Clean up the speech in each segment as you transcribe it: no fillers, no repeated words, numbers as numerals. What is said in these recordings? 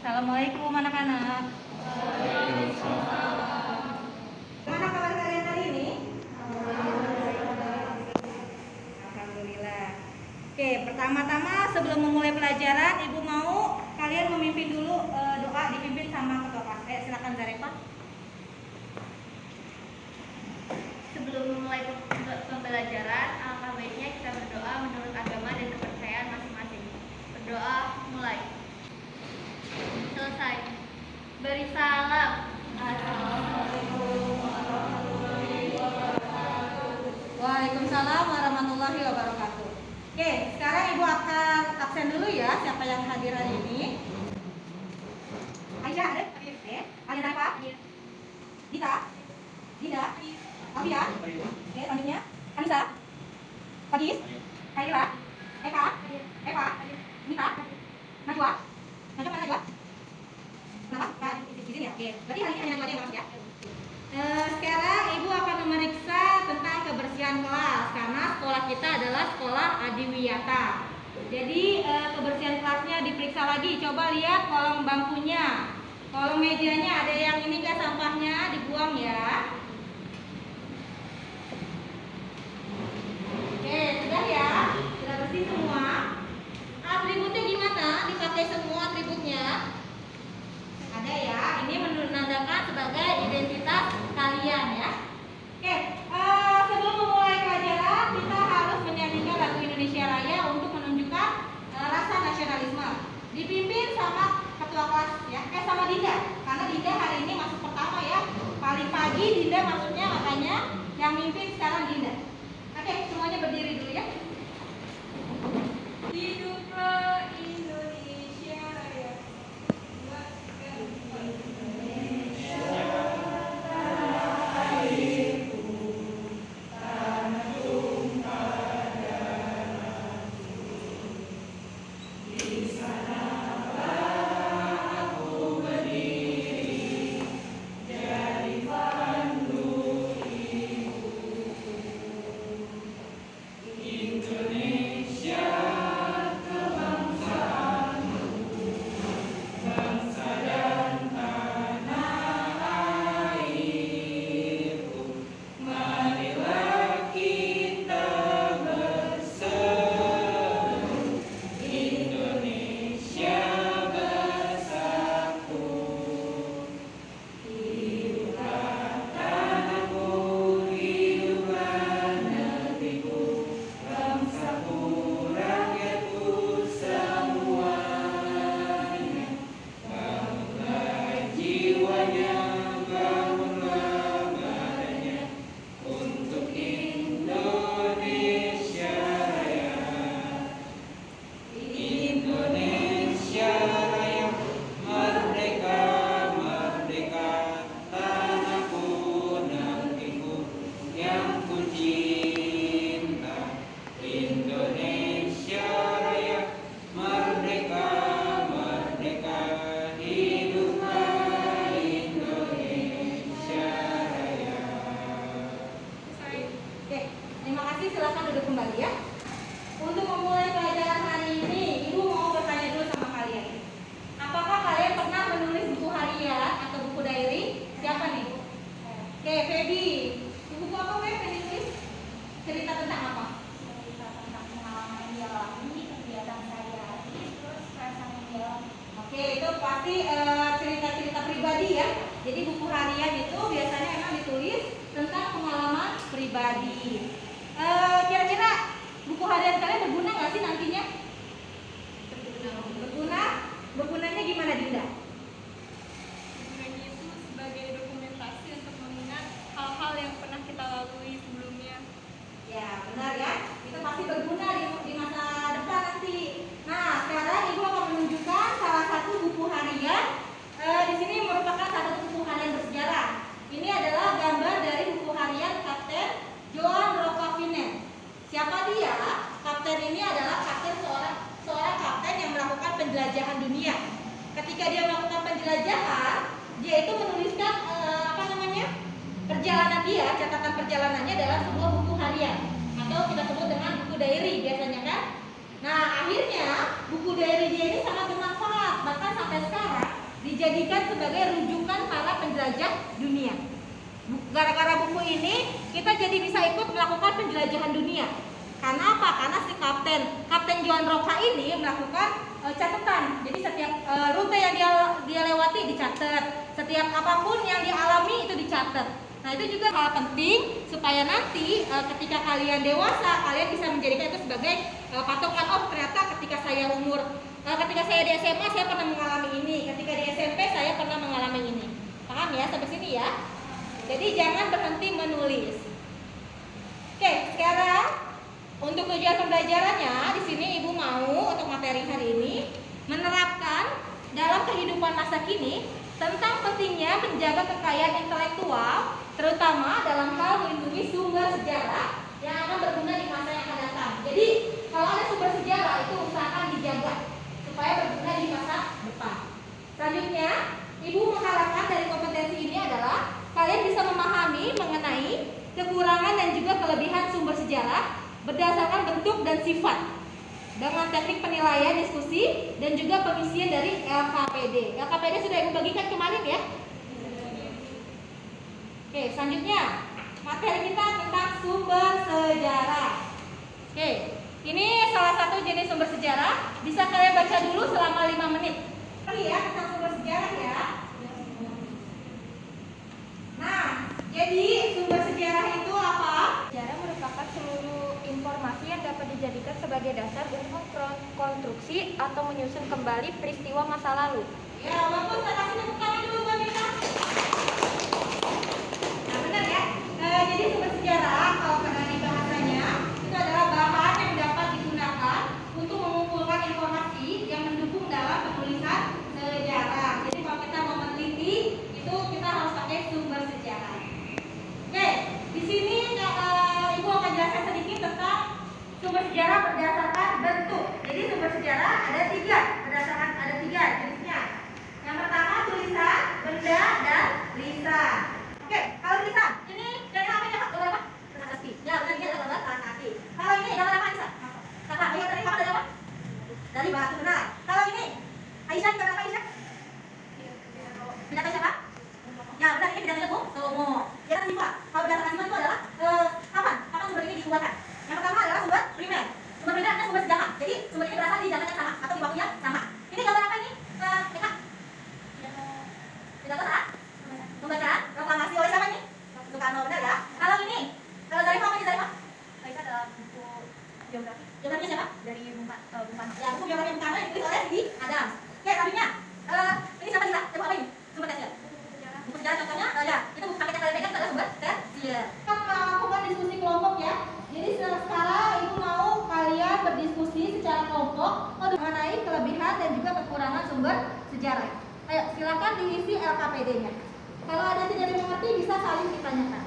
Assalamualaikum anak-anak. Gimana kabar kalian hari ini? Alhamdulillah. Oke, pertama-tama sebelum memulai pelajaran, Ibu mau kalian memimpin dulu doa dipimpin sama ketua kelas. Silakan Zarepa. Sebelum memulai pembelajaran, alangkah baiknya kita berdoa menurut agama dan kepercayaan masing-masing. Berdoa mulai. Selesai. Beri salam. Waalaikumsalam warahmatullahi wabarakatuh. Oke, sekarang Ibu akan absen dulu ya siapa yang hadir hari ini. Aisyah ada? Ada apa? Dita? Dinda? Afia? Oke, selanjutnya Anissa? Fadis? Kaila? Eka? Eva? Nita? Najwa? Najwa mana Najwa? Kenapa? Di sini ya? Oke, berarti hari ini hanya Najwa aja yang masuk ya? Sekarang Ibu akan memeriksa tentang kebersihan kelas karena sekolah kita adalah sekolah Adiwiyata. Jadi kebersihan kelasnya diperiksa lagi. Coba lihat kolong bangkunya, kolong mejanya ada yang ini kan sampahnya dibuang ya. Oke, sudah ya, sudah bersih semua. Atributnya gimana? Dipakai semua atributnya? Ada ya, ini menandakan sebagai identitas kalian ya. Oke, sebelum memulai pelajaran kita harus menyanyikan lagu Indonesia Raya untuk menunjukkan rasa nasionalisme. Dipimpin sama ketua kelas ya, sama Dinda. Karena Dinda hari ini masuk pertama ya. Paling pagi Dinda masuknya, makanya yang mimpin sekarang Dinda. Oke, semuanya berdiri dulu ya. Hiduplah Indonesia Raya. Silakan duduk kembali ya. Untuk memulai pelajaran hari ini, Ibu mau bertanya dulu sama kalian. Apakah kalian pernah menulis buku harian atau buku diary? Siapa nih? Oke, Feby. Buku apa Feby yang ditulis? Cerita tentang apa? Cerita tentang pengalaman yang dialami, kegiatan sehari-hari, terus rasa menjalani. Oke, itu pasti cerita-cerita pribadi ya. Jadi buku harian itu biasanya emang ditulis tentang pengalaman pribadi. Kira-kira buku harian kalian berguna nggak sih nantinya? Berguna? Bergunanya gimana Dinda? Gunanya itu sebagai dokumentasi untuk mengingat hal-hal yang pernah kita lalui sebelumnya. Ya benar ya, itu pasti berguna di masa depan nanti. Nah sekarang Ibu akan menunjukkan salah satu buku harian. Di sini merupakan satu buku harian bersejarah. Ini adalah gambar dari buku harian Kapten Johan Rokavinen. Siapa dia? Kapten ini adalah kapten seorang kapten yang melakukan penjelajahan dunia. Ketika dia melakukan penjelajahan, dia itu menuliskan perjalanan dia, catatan perjalanannya dalam sebuah buku harian atau kita sebut dengan buku diary biasanya kan. Nah akhirnya buku diary dia ini sangat bermanfaat, bahkan sampai sekarang dijadikan sebagai rujukan para penjelajah dunia. Gara-gara buku ini kita jadi bisa ikut melakukan penjelajahan dunia. Karena apa? Karena si Kapten Johan Roca ini melakukan catatan. Jadi setiap rute yang dia lewati dicatat, setiap apapun yang dialami itu dicatat. Nah, itu juga hal penting supaya nanti ketika kalian dewasa, kalian bisa menjadikan itu sebagai patokan. Oh, ternyata ketika saya di SMA saya pernah mengalami ini, ketika di SMP saya pernah mengalami ini. Paham ya sampai sini ya? Jadi jangan berhenti menulis. Oke, sekarang untuk tujuan pembelajarannya di sini Ibu mau untuk materi hari ini menerapkan dalam kehidupan masa kini tentang pentingnya menjaga kekayaan intelektual, terutama dalam hal melindungi sumber sejarah yang akan berguna di masa yang akan datang. Jadi kalau ada sumber sejarah itu usahakan dijaga supaya berguna di masa depan. Selanjutnya, Ibu mengharapkan dari kompetensi ini adalah kalian bisa memahami mengenai kekurangan dan juga kelebihan sumber sejarah berdasarkan bentuk dan sifat dengan teknik penilaian, diskusi, dan juga pengisian dari LKPD. LKPD sudah Ibu bagikan kemarin ya. Oke, selanjutnya materi kita tentang sumber sejarah. Oke, ini salah satu jenis sumber sejarah. Bisa kalian baca dulu selama 5 menit. Ya, tentang sumber sejarah ya. Nah, jadi sumber sejarah itu apa? Sejarah merupakan seluruh informasi yang dapat dijadikan sebagai dasar untuk mengkonstruksi atau menyusun kembali peristiwa masa lalu. Ya, bagus. Saya kasih tepuk tangan dulu buat kita. Nah, benar ya. Jadi sumber sejarah kalau karena di bahasanya itu adalah bahan yang dapat digunakan untuk mengumpulkan informasi yang mendukung dalam penulisan sejarah. Jadi kalau kita mau meneliti itu kita harus pakai sumber sejarah. Oke, di sini Ibu akan jelaskan sedikit tentang sumber sejarah berdasarkan bentuk. Jadi sumber sejarah ada tiga jenisnya. Yang pertama tulisan, benda, dan lisan. Oke, kalau tulisan ini dari apa ya Pak? Gambar apa? Transaksi. Ya, benar dia gambar transaksi. Kalau ini gambar apa Aisyah? Kakak, ayo dari apa? Dari apa? Dari batu, benar. Kalau ini Aisyah gambar apa Aisyah? Bidang siapa? Ya, benar ini bidang Bung Tomo. Ya kan sifat. Kalau berdasarkan sifat itu adalah kapan sumber ini dikeluarkan? Yang pertama adalah sumber primer. Sumber primer adalah sumber sejarah. Jadi sumber ini berasal di zaman yang sama atau di waktu yang sama. Ini gambar apa ini? Kak? Tidak tahu saat? Pembacaan proklamasi oleh siapa ini? Soekarno, benar ya? Kalau ini, kalau Zarifah apa ini Zarifah? Itu adalah buku biografi Biografinya siapa? dari Bung Karno. Ya, buku biografi Bung Karno yang ditulis oleh Sidi Adam. Oke, selanjutnya ini siapa juga? Coba apa ini? Sumber tersier. Buku sejarah contohnya, ya, itu buku paket yang kalian pegang itu adalah sumber tersier. Kita melakukan diskusi kelompok ya. Jadi sekarang Ibu mau kalian berdiskusi secara kelompok mengenai kelebihan dan juga kekurangan sumber sejarah. Ayo, silakan diisi LKPD-nya. Kalau ada yang tidak mengerti bisa saling ditanyakan.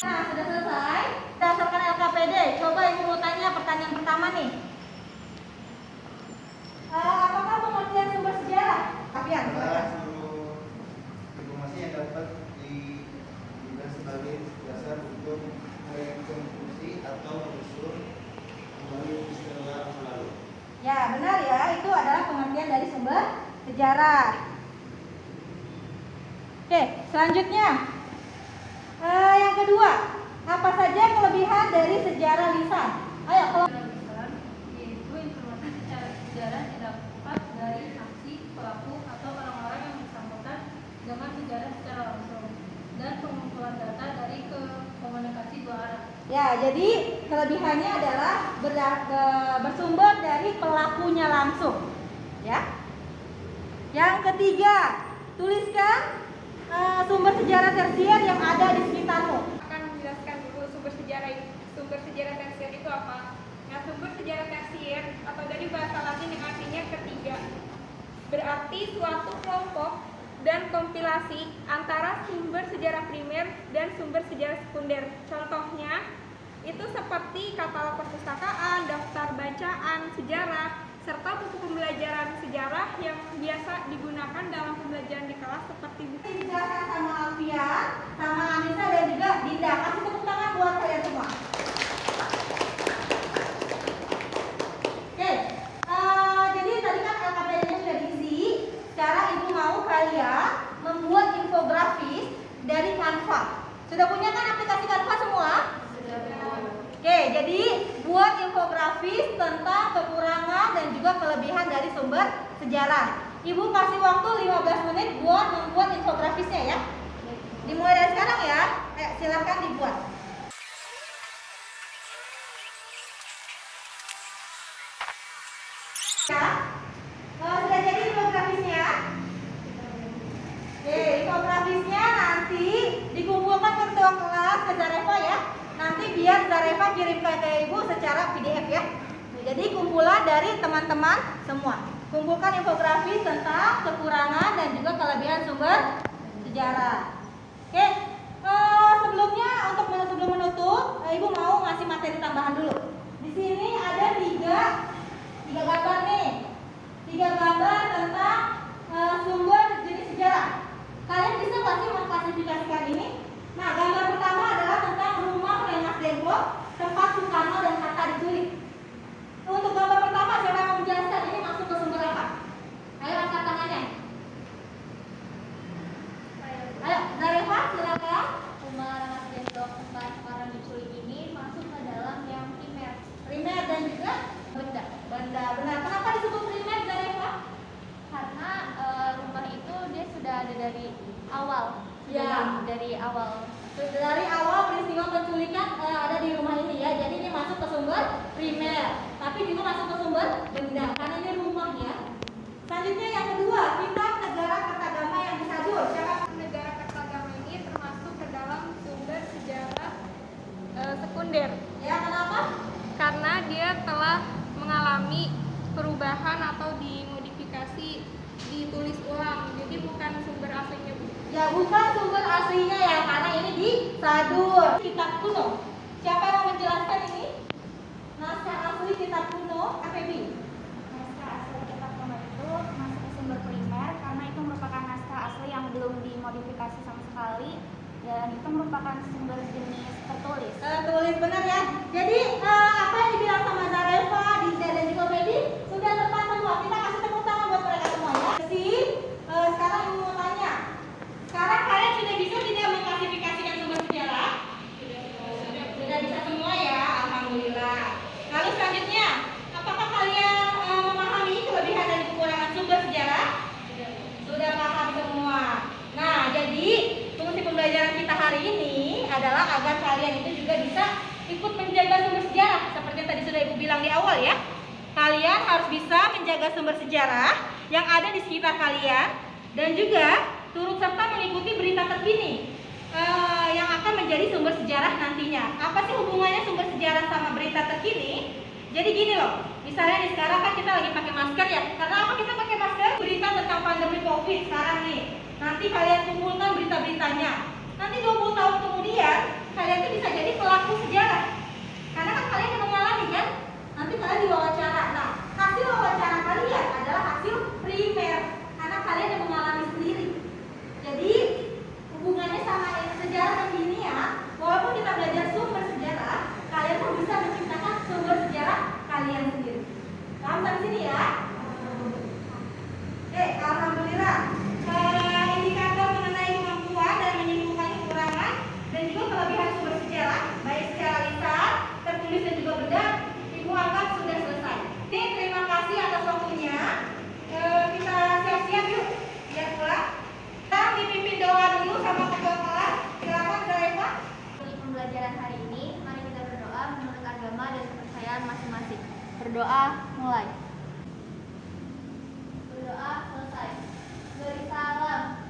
Nah, sudah selesai. Berdasarkan LKPD, coba Ibu mau tanya pertanyaan pertama nih. Apakah pengertian sumber sejarah? Kapian, Seluruh informasi yang dapat diberikan sebagai dasar untuk merekonstruksi atau menyusun kembali peristiwa masa lalu. Ya, benar ya. Itu adalah pengertian dari sumber sejarah. Oke, selanjutnya. Yang kedua, apa saja kelebihan dari sejarah lisan? Ayo, kalau Yaitu informasi secara sejarah didapat dari saksi, pelaku, atau orang-orang yang bersangkutan dengan sejarah secara langsung, dan pengumpulan data dari komunikasi dua arah. ya, jadi kelebihannya adalah bersumber dari pelakunya langsung. Ya. Yang ketiga, tuliskan sumber sejarah tersier yang ada di sekitarmu. Akan menjelaskan dulu sumber sejarah tersier itu apa. Nah, sumber sejarah tersier atau dari bahasa Latin yang artinya ketiga. dan kompilasi antara sumber sejarah primer dan sumber sejarah sekunder. Contohnya itu seperti katalog perpustakaan, daftar bacaan sejarah, serta buku pembelajaran sejarah yang biasa digunakan dalam pembelajaran di kelas seperti buku. Dijelaskan sama Alfian, sama Anissa dan juga Dinda. Kasih tepuk tangan buat kalian semua. Oke, jadi tadi kan LKPD-nya sudah diisi. Sekarang Ibu mau kalian membuat infografis dari Canva. Sudah punya kan aplikasi Canva semua? Oke, jadi buat infografis tentang kekurangan dan juga kelebihan dari sumber sejarah. Ibu kasih waktu 15 menit buat membuat infografisnya ya. Dimulai dari sekarang ya. Silakan dibuat. Ya. Sudah jadi infografisnya? Oke, infografisnya nanti dikumpulkan ke ketua kelas ke Zareva ya. Nanti biar Zareva kirim ke Ibu secara PDF ya. Jadi kumpulan dari teman-teman semua. Kumpulkan infografis tentang kekurangan dan juga kelebihan sumber sejarah. Oke, sebelumnya sebelum menutup, Ibu mau ngasih materi tambahan dulu. Di sini ada tiga gambar nih, 3 gambar tentang sumber jenis sejarah. Kalian bisa nggak sih mengklasifikasikan ini? Nah, gambar pertama adalah tentang rumah Rengas Dengklok, tempat Soekarno dan Hatta diculik. Untuk gambar pertama, siapa yang mau menjelaskan ini masuk ke sumber apa? Ayo angkat tangannya. Ayo, Zareva, silakan. Rumah Rengas Dengklok tempat Soekarno diculik ini masuk ke dalam yang primer. Primer dan juga Benda. benda. Benar. Kenapa disebut primer, Zareva? Karena rumah itu dia sudah ada dari awal. Ya. Dari awal. Dari awal peristiwa penculikan ada di rumah ini ya. Jadi ini masuk ke sumber primer. Tapi juga masuk ke sumber benda karena ini rumah ya. Selanjutnya yang kedua, kitab Negara Kertagama yang disadur. Siapa? Negara Kertagama ini termasuk ke dalam sumber sejarah sekunder. Ya, kenapa? Karena dia telah mengalami perubahan atau dimodifikasi, ditulis ulang, jadi bukan sumber aslinya. Ya, bukan sumber aslinya ya, karena ini disadur. Kitab kuno. Siapa yang mau menjelaskan ini? Naskah asli kitab kuno, KPB. Naskah asli kitab kuno itu masuk ke sumber primer karena itu merupakan naskah asli yang belum dimodifikasi sama sekali dan itu merupakan sumber jenis tertulis. Tulis benar ya. Jadi apa yang dibilang sama Zareva, Dinda dan juga Feby sudah tepat semua. Kita kasih tepuk tangan buat mereka semua ya. Sekarang Ibu mau tanya. Sekarang kalian sudah bisa tidak mengklasifikasikan sumber sejarah? Sudah bisa semua ya, alhamdulillah. Lalu selanjutnya, apakah kalian memahami kelebihan dan kekurangan sumber sejarah? Sudah paham semua. Nah, jadi fungsi pembelajaran kita hari ini adalah agar kalian itu juga bisa ikut menjaga sumber sejarah. Seperti yang tadi sudah Ibu bilang di awal ya. Kalian harus bisa menjaga sumber sejarah yang ada di sekitar kalian dan juga turut serta mengikuti berita terkini yang akan menjadi sumber sejarah nantinya. Apa sih hubungannya sumber sejarah sama berita terkini? Jadi gini loh, misalnya nih sekarang kan kita lagi pakai masker ya. Karena apa kita pakai masker? Berita tentang pandemi COVID sekarang nih. Nanti kalian kumpulkan berita-beritanya. Nanti 20 tahun kemudian kalian tuh bisa jadi pelaku sejarah. Karena kan kalian yang mengalami kan? Nanti kalian diwawancara. Nah, hasil wawancara kalian adalah hasil primer karena kalian yang mengalami sendiri. Jadi hubungannya sama sejarah kekinian, walaupun kita belajar sumber sejarah, kalian pun bisa menciptakan sumber sejarah kalian sendiri. Paham sampai sini ya? Alhamdulillah. Indikator mengenai kemampuan dan menyimpulkan kekurangan dan juga kelebihan sumber sejarah, baik secara lisan, tertulis dan juga benda, Ibu anggap sudah selesai. Ini terima kasih atas waktunya. Kita siap-siap yuk, biar pulang. Kita dipimpin doa dulu sama ketua kelas. Silakan Zareva. Di pembelajaran hari ini, mari kita berdoa menurut agama dan kepercayaan masing-masing. Berdoa mulai. Berdoa selesai. Beri salam.